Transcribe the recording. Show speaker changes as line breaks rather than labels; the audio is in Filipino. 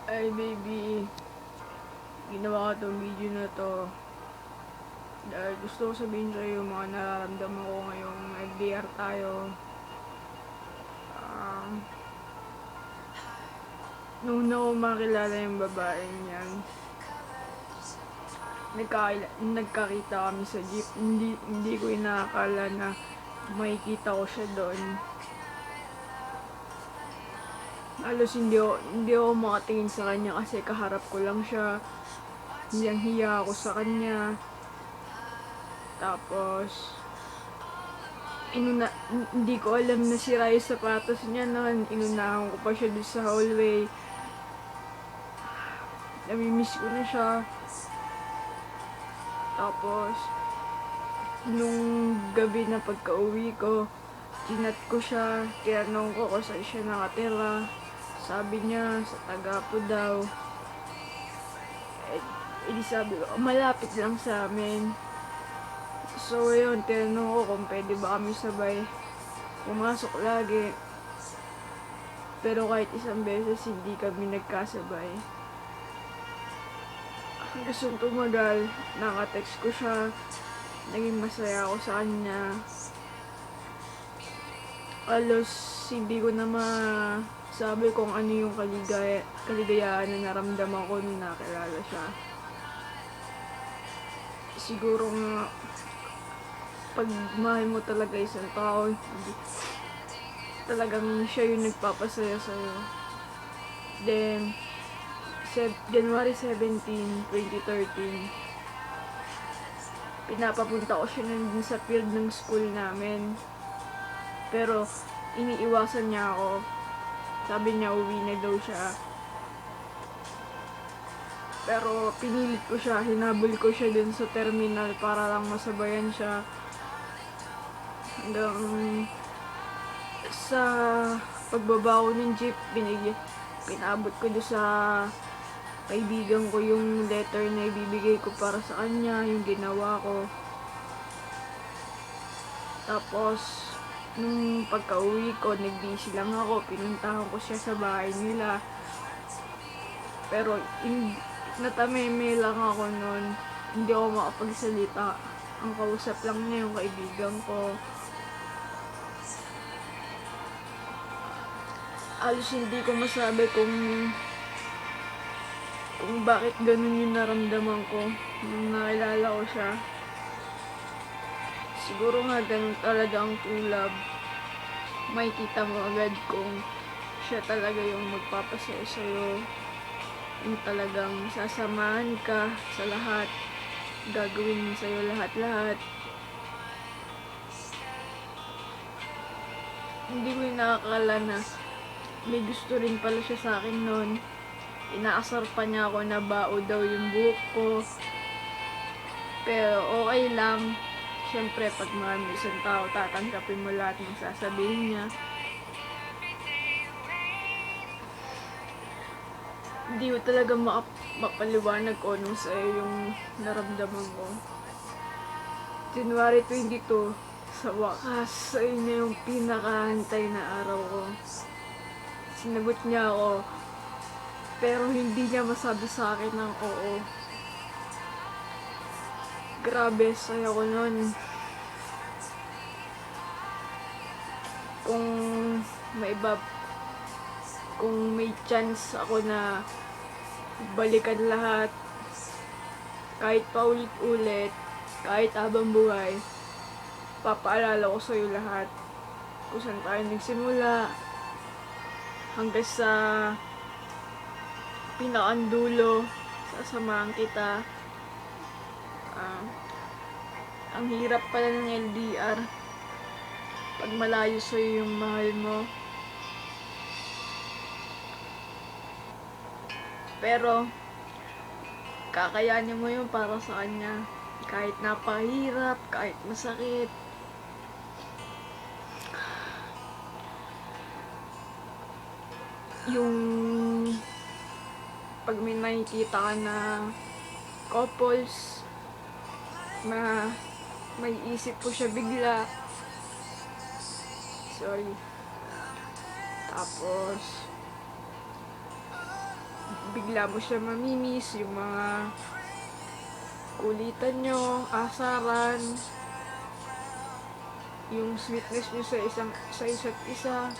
Ay baby, ginawa ko tong video na to dahil gusto ko sabihin sa'yo yung mga nararamdaman ko ngayong LDR tayo. um, Nung una ko makilala yung babaeng yan, nagkakita kami sa jeep. Hindi ko inaakala na makikita ko siya doon. Halos hindi ako makatingin sa kanya kasi kaharap ko lang siya. Hiyang-hiya ako sa kanya. Tapos hindi ko alam na sira yung sapatos niya noon. Inunahan ko pa siya doon sa hallway. Namimiss ko na siya. Tapos nung gabi na pagka-uwi ko, chinat ko siya, tinanong ko kung saan siya nakatira. Sabi niya sa Tagapo daw. Edi sabi ko, malapit lang sa amin. So yun, tinanong ko kung pwede ba kami sabay pumasok lagi. Pero kahit isang beses hindi kami nagkasabay. Gustong tumagal, naka-text ko siya, naging masaya ako sa kanya. Alos hindi ko na masabi kung ano yung kaligayahan na naramdaman ko nung nakilala siya. Siguro nga, pag mahal mo talaga isang tao, talagang siya yung nagpapasaya sa'yo. Then, January 17, 2013, pinapapunta ko siya nandun sa field ng school namin. Pero, iniiwasan niya ako. Sabi niya, uwi na daw siya. Pero, pinilit ko siya, hinabol ko siya dun sa terminal para lang masabayan siya. Hanggang sa pagbaba ko ng jeep, pinabot ko doon sa kaibigan ko yung letter na ibibigay ko para sa kanya, yung ginawa ko. Tapos, nung pagka-uwi ko, nag-busy lang ako, pinuntahan ko siya sa bahay nila. Pero, natameme lang ako nun, hindi ako makapagsalita. Ang kausap lang niya yung kaibigan ko. Alos hindi ko masabi kung bakit ganun yung naramdaman ko nung nakilala ko siya. Siguro nga ganun talaga ang tulab. Makikita mo agad kung siya talaga yung magpapasaya sa'yo. Yung talagang sasamahan ka sa lahat. Gagawin sa'yo lahat-lahat. Hindi ko inaakala na may gusto rin pala siya sa akin noon. Inaasar pa niya ako na bao daw yung buhok ko. Pero okay lang. Siyempre, pag mahal mo isang tao, tatanggapin mo lahat ng sasabihin niya. Hindi ko talaga mapaliwanag ko nung sa'yo yung naramdaman ko. January 22, sa wakas, sa'yo na yung pinakahantay na araw ko. Sinagot niya ako, pero hindi niya masabi sa akin ng oo. Grabe, saya ko nun. Kung may chance ako na balikan lahat, kahit paulit-ulit, kahit habang buhay, papaalala ko sa'yo lahat. Kung saan tayo nagsimula, hanggang sa pinakandulo, sasamahan kita. Ang hirap pala ng LDR pag malayo sa'yo yung mahal mo. Pero kakayanin mo yun para sa kanya, kahit napahirap, kahit masakit. Yung pag may nakikita ka na couples na may isip po siya bigla. Sorry. Tapos bigla mo siya mamimiss, yung mga kulitan nyo, asaran, yung sweetness nyo sa isa't isa.